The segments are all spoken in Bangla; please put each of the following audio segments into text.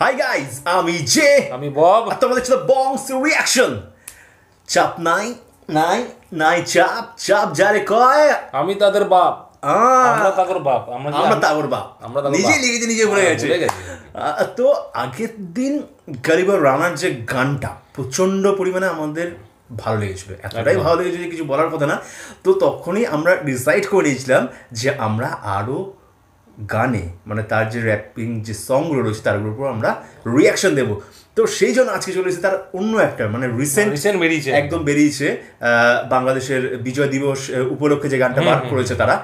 হাই গাইজ, আমি জে, আমি বব, আর তোমাদের ছিল বংস রিয়াকশন। চাপ নাই নাই নাই চাপ চাপ যারে কয় আমি তাদের বাপ, আমরা তাগর বাপ, আমরা তাগর বাপ, নিজে লিখেছে নিজে ভুলে গেছে। তো আগের দিন গরিবর রানার যে গানটা প্রচন্ড পরিমাণে আমাদের ভালো লেগেছিল, এতটাই ভালো লেগেছিল যে কিছু বলার কথা না। তো তখনই আমরা ডিসাইড করে নিয়েছিলাম যে আমরা আরও গানে মানে তার যে র্যাপিং যে সংগুলো রয়েছে তারগুলোর উপর আমরা রিয়াকশন দেবো। তো সেই জন্য আজকে চলে এসেছে তার অন্য একটা মানে রিসেন্ট বেরিয়েছে, একদম বেরিয়েছে বাংলাদেশের বিজয় দিবস উপলক্ষে যে গানটা বার করেছে তারা,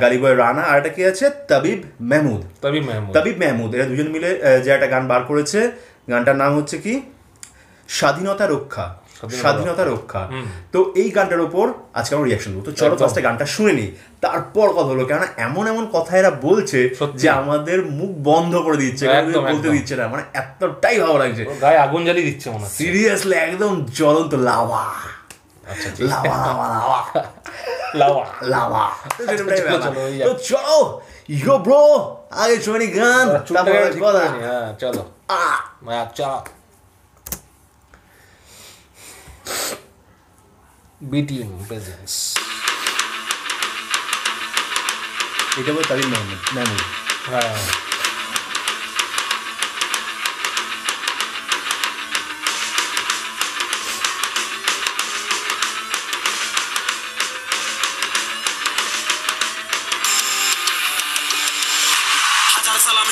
গালিবয় রানা আর একটা কি আছে তাবিব মেহমুদ, এরা দুজন মিলে যে একটা গান বার করেছে। গানটার নাম হচ্ছে কি স্বাধীনতা রক্ষা। তো এই গানটার উপর আজকে আমরা রিয়াকশন দেবো। তো চলো ফার্স্টে গানটা শুনে নিই, তারপর কথা হলো। কেননা এমন এমন কথা এরা বলছে যে আমাদের মুখ বন্ধ করে দিচ্ছে, বলতে দিচ্ছে না, মানে এতটাই ভালো লাগছে, গায়ে আগুন জ্বালিয়ে দিচ্ছে মনে হয়। সিরিয়াসলি একদম জ্বলন্ত lava lava lava lava lava. তো চলো ইয়ো ব্রো, আগে শুনি গান, তারপর কথা। চলো চলো। BTM presents. এটা বল তাবিব মেহমুদ। হ্যাঁ,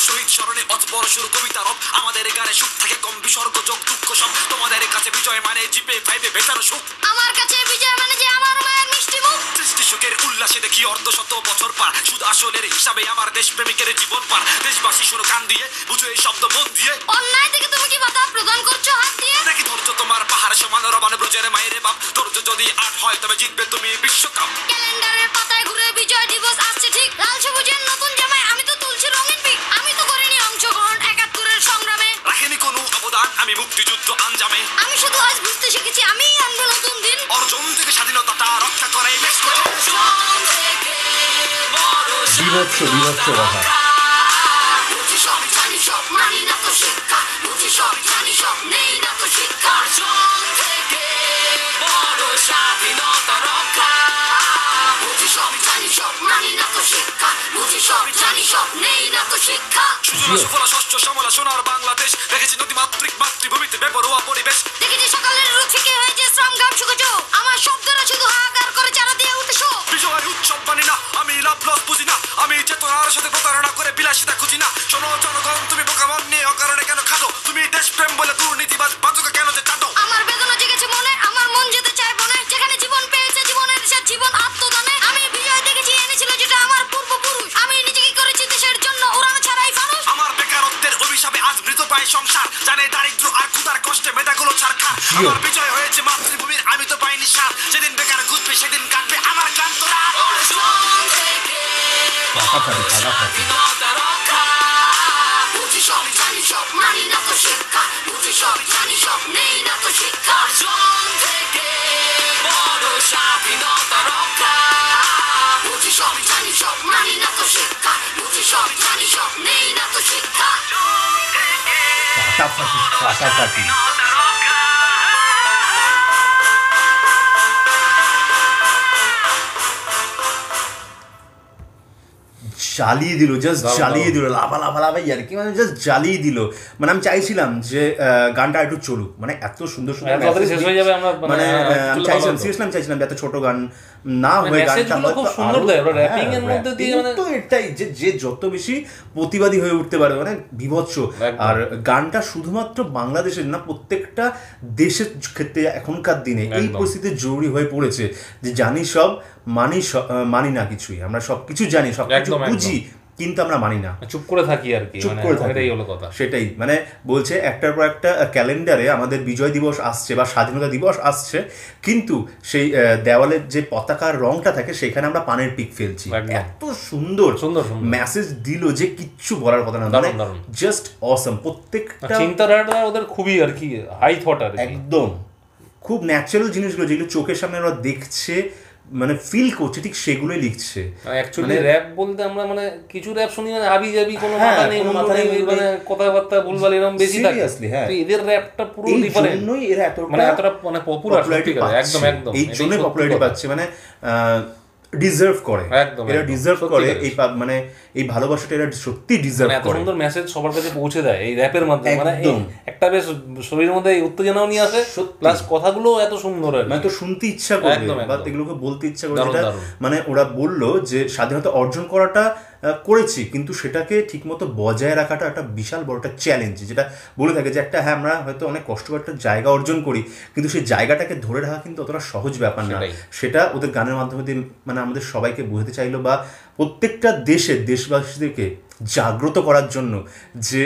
শহীদ স্মরণে অতপর শুরু কবিতা রব, আমাদের গানে সুখ থাকে কম, বিসর্গ যোগ দুঃখ সব। তোমাদের কাছে বিজয় মানে জিপে ফাইভে বেতার সুখ, আমার কাছে বিজয় মানে যে আমার মায়ের মিষ্টি মুখ। সৃষ্টি সুখের উল্লাসে দেখি অর্ধশত বছর পার, শুধু আসলের হিসাবে আমার দেশ প্রেমিকের জীবন পার। দেশবাসী শুনো কান দিয়ে, বুঝো এই শব্দ মন দিয়ে, অন্যায় থেকে তুমি কি বাধা প্রদান করছো হাত দিয়ে। নাকি ধৈর্য তোমার পাহাড় সমান, রবান ব্রজের মায়ের বাপ। ধৈর্য যদি আট হয় তবে জিতবে তুমি বিশ্বকাপ। ক্যালেন্ডারের পাতায় ঘুরে বিজয় দিবস আসছে ঠিক, লাল সবুজের নতুন জামায় আমি তো তুলছি রঙিন পিক। আমি তো করিনি অংশগ্রহণ ৭১-এর সংগ্রামে, রাখিনি কোনো অবদান আমি মুক্তিযুদ্ধ আঞ্জামে। আমি শুধু আজ বুঝতে শিখেছি আমি আনবো নতুন দিন, অর্জন থেকে স্বাধীনতাটা রক্ষা করাই বেশ কঠিন। বিভৎস কথা। মানি না তো শিক্ষা, বুঝি সব জানি সব, নেই না তো শিক্ষা। অর্জন থেকে বড় স্বাধীনতা রক্ষা, বুঝি সব জানি সব, মানি না তো শিক্ষা, বুঝি সব জানি সব, নেই না তো শিক্ষা। সুজলা সুফলা শস্য শ্যামলা সোনার বাংলাদেশ, দেখেছি নদীমাতৃক মাতৃভূমিতে বেপরোয়া পরিবেশ, দেখেছি সকালের রুচিকে হয়েছে শ্রম ঘাম সুখজ, আমার শব্দরা শুধু হাহাকার করে চারা দিয়ে উঠেছ। বিজয় উৎসব মানি না, আমি লাভ লস বুঝি না, আমি চেতনার সাথে প্রতারণা করে বিলাসিতা খুঁজি না। শোনো জনগণ, তুমি বোকা মন নিয়ে অকারণে কেন খাদো, তুমি দেশপ্রেম বলে দুর্নীতিবাজ বাজুকা কেন যে চাটো। আমার বেদনা জেগেছে মনে, আমার মন যেতে চায় বনে, যেখানে জীবন পেয়েছে জীবনের সে জীবন আত্মদানে। আমি বিজয় দেখেছি এনেছিল যেটা আমার পূর্বপুরুষ, আমি নিজেকে করেছি দেশের জন্য উড়ান ছাড়াই ফানুষ। আমার বেকারত্বের অভিশাপে আজ মৃত পায় সংসার, জানে দারিদ্র আর ক্ষুধার কষ্টে মেধাগুলো ছাড়খা। আমার বিজয় হয়েছে মাতৃভূমির, আমি তো পাইনি সার, যেদিন বেকার ঘুরবে সেদিন কাটবে আমার ক্লান্তরা। স্বাধীনতা রক্ষা, বুঝি সব জানি সব, মানি না তো শিক্ষা, বুঝি সব জানি সব, নেই না তো শিক্ষা। অর্জন থেকে বড় স্বাধীনতা রক্ষা, বুঝি সব জানি সব, মানি না তো শিক্ষা, বুঝি সব জানি সব, নেই না তো শিক্ষা। জ্বালিয়ে দিল, জাস্ট জ্বালিয়ে দিল, লাভা লাভা লাভা আর কি, মানে জাস্ট জ্বালিয়ে দিল। মানে আমি চাইছিলাম যে গানটা একটু চলুক, মানে এত সুন্দর সুন্দর, মানে আমি চাইছিলাম এত ছোট গান না হয়ে গানটা তো এটাই যে যত বেশি প্রতিবাদী হয়ে উঠতে পারে, মানে বিভৎস। আর গানটা শুধুমাত্র বাংলাদেশের না, প্রত্যেকটা দেশের ক্ষেত্রে এখনকার দিনে এই পরিস্থিতি জরুরি হয়ে পড়েছে যে জানি সব মানি না কিছুই, আমরা সবকিছু জানি, সবকিছু বুঝি, কিন্তু আমরা মানি না, চুপ করে থাকি আর কি, চুপ করে থাকি, এটাই হলো কথা। সেটাই মানে বলছে একটার পর একটা ক্যালেন্ডারে আমাদের বিজয় দিবস আসছে বা স্বাধীনতা দিবস আসছে, কিন্তু সেই দেওয়ালের যে পতাকার রংটা থাকে সেখানে আমরা পানের পিক ফেলছি। এত সুন্দর সুন্দর মেসেজ দিল যে কিচ্ছু বলার কথা না, মানে জাস্ট অসম। প্রত্যেকটা চিন্তাধারাটা ওদের খুবই আর কি হাই থট, আর একদম খুব ন্যাচারাল জিনিসগুলো যেগুলো চোখের সামনে ওরা দেখছে, মানে ফিল করছে ঠিক সেগুলোই লিখছে। অ্যাকচুয়ালি র‍্যাপ বলতে আমরা মানে কিছু র‍্যাপ শুনি মানে হাবি জাবি কোনো মাথা নেই মানে কথাবার্তা ভুলভাল এরকম বেশি থাকে। তো এদের র‍্যাপটা পুরো ডিফারেন্ট, জন্যই এরা এতটা মানে পপুলার একদম একদম এই জন্যই পপুলারিটি পাচ্ছে, মানে ডিজার্ভ করে, এরা ডিজার্ভ করে এই মানে এই ভালোবাসাটা এরা সত্যি ডিজার্ভ করে। এত সুন্দর মেসেজ সবার কাছে পৌঁছে দেয় এই র‍্যাপের মাধ্যমে, মানে একটা বেশ শরীরের মধ্যে উত্তেজনাও নিয়ে আসে, প্লাস কথাগুলো এত সুন্দর, মানে তো শুনতে ইচ্ছা করে বা এগুলোকে বলতে ইচ্ছা করে। যেটা মানে ওরা বললো যে স্বাধীনতা অর্জন করাটা করেছি, কিন্তু সেটাকে ঠিকমতো বজায় রাখাটা একটা বিশাল বড় একটা চ্যালেঞ্জ। যেটা বলে থাকে যে একটা আমরা হয়তো অনেক কষ্ট করে একটা জায়গা অর্জন করি, কিন্তু সেই জায়গাটাকে ধরে রাখা কিন্তু অতটা সহজ ব্যাপার না। সেটা ওদের গানের মাধ্যমে মানে আমাদের সবাইকে বোঝাতে চাইলো, বা প্রত্যেকটা দেশবাসীদেরকে জাগ্রত করার জন্য যে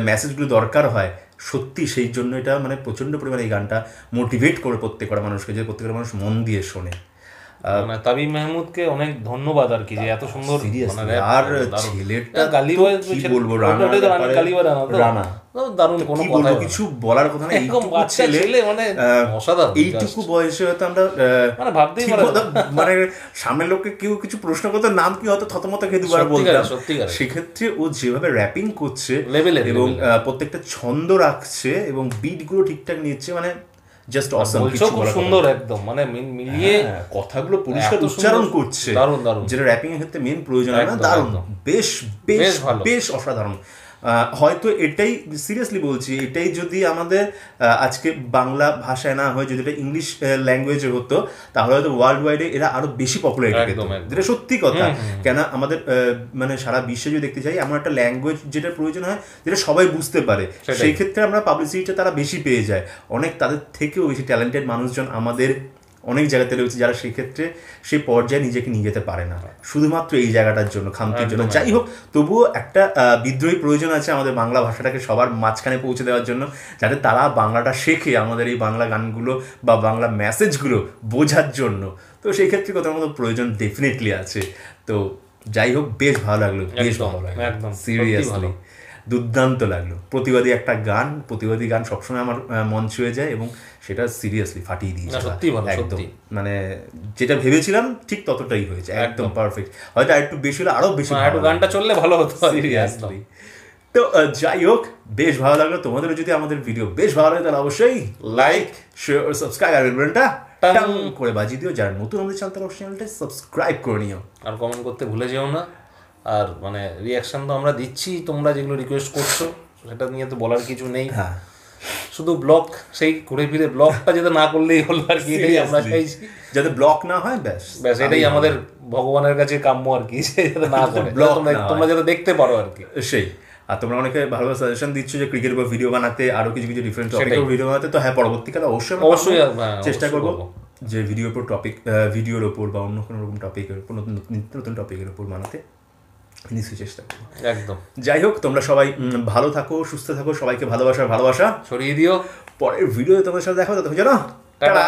মেসেজগুলো দরকার হয়, সত্যি সেই জন্য এটা মানে প্রচণ্ড পরিমাণে এই গানটা মোটিভেট করে প্রত্যেকটা মানুষকে, যে প্রত্যেকটা মানুষ মন দিয়ে শোনে। তাবিব মেহমুদকে অনেক ধন্যবাদ আর কি, যে এত সুন্দর। আর ছেলেটা কি বলবো, রানা দারুণ, কোনো কথা কিছু বলার কথা না। ছেলে মানে এইটুকু বয়সে হয়তো আমরা মানে ভাবতেই মানে সামনের লোককে কেউ কিছু প্রশ্ন করতো, নাম কি হয়তো থতমত খেয়ে দুবার বলতাম। সেক্ষেত্রে ও যেভাবে র্যাপিং করছে এবং প্রত্যেকটা ছন্দ রাখছে এবং বিট গুলো ঠিকঠাক নিচ্ছে, মানে জাস্ট অসাম, খুব সুন্দর একদম, মানে মিলিয়ে কথাগুলো পরিষ্কার উচ্চারণ করছে, দারুণ দারুণ, যেটা র্যাপিং এর ক্ষেত্রে মেন প্রয়োজন হয় না। দারুণ, বেশ বেশ বেশ অসাধারণ। হয়তো এটাই সিরিয়াসলি বলছি, এটাই যদি আমাদের আজকে বাংলা ভাষায় না হয়, যদি এটা ইংলিশ ল্যাঙ্গুয়েজে হতো, তাহলে হয়তো ওয়ার্ল্ড ওয়াইডে এরা আরো বেশি পপুলারিটি পেত, যেটা সত্যি কথা। কেন আমাদের মানে সারা বিশ্বে যদি দেখতে চাই, এমন একটা ল্যাঙ্গুয়েজ যেটা প্রয়োজন হয়, যেটা সবাই বুঝতে পারে, সেই ক্ষেত্রে আমরা পাবলিসিটিটা তারা বেশি পেয়ে যায়। অনেক তাদের থেকেও বেশি ট্যালেন্টেড মানুষজন আমাদের অনেক জায়গাতে রয়েছে, যারা সেই ক্ষেত্রে সেই পর্যায়ে নিজেকে নিয়ে যেতে পারে না, শুধুমাত্র এই জায়গাটার জন্য, খামতির জন্য। যাই হোক, তবুও একটা বিদ্রোহী প্রয়োজন আছে আমাদের বাংলা ভাষাটাকে সবার মাঝখানে পৌঁছে দেওয়ার জন্য, যাতে তারা বাংলাটা শেখে, আমাদের এই বাংলা গানগুলো বা বাংলা মেসেজগুলো বোঝার জন্য। তো সেই ক্ষেত্রে কোথাও মতো প্রয়োজন ডেফিনেটলি আছে। তো যাই হোক, বেশ ভালো লাগলো, বেশ ভালো লাগলো, একদম সিরিয়াসলি দুর্দান্ত লাগলো। প্রতিবাদী একটা গান, প্রতিবাদী গান সবসময় আমার মন ছুঁয়ে যায় এবং সেটা সিরিয়াসলি ফাটিয়ে দিয়েছে একদম। মানে যেটা ভেবেছিলাম ঠিক ততটাই হয়েছে, একদম পারফেক্ট। হয়তো আরেকটু বেশি হলে আরো বেশি, গানটা চললে ভালো হতো সিরিয়াসলি। তো যাই হোক, বেশ ভালো লাগলো। তোমাদেরও যদি আমাদের ভিডিও বেশ ভালো লাগে, তাহলে অবশ্যই লাইক, শেয়ার, সাবস্ক্রাইব আর বেলটা টাং করে বাজিয়ে দিও। যারা নতুন আমাদের চ্যানেলটা সাবস্ক্রাইব করে নিও, আর কমেন্ট করতে ভুলে যেও না। আর মানে রিয়াকশন তো আমরা দিচ্ছি, তোমরা যেগুলো রিকোয়েস্ট করছো সেটা নিয়ে তো বলার কিছু নেই। হ্যাঁ, শুধু ব্লক, সেই ঘুরে ফিরে ব্লকটা যাতে না করলেই হলো আর কি, এটাই আমরা চাইছি, যাতে ব্লক না হয়, ব্যাস ব্যাস এটাই আমাদের ভগবানের কাছে কাম্য আর কি, যাতে না করে, তোমরা যাতে দেখতে পারো আর কি, সেই। আর তোমরা অনেকে ভালো সাজেশন দিচ্ছ যে ক্রিকেটের উপর ভিডিও বানাতে, আরো কিছু কিছু ডিফারেন্ট টপিকের ভিডিও বানাতে। তো হ্যাঁ, পরবর্তীকালে অবশ্যই চেষ্টা করবো যে ভিডিওর ওপর বা অন্য কোনো রকম টপিকের উপর, নতুন টপিকের উপর বানাতে নিশ্চয়ই চেষ্টা করবো, একদম। যাই হোক, তোমরা সবাই ভালো থাকো, সুস্থ থাকো, সবাইকে ভালোবাসা ছড়িয়ে দিও। পরের ভিডিও তোমাদের সাথে দেখা হবে, ততক্ষণ জানো, টাটা।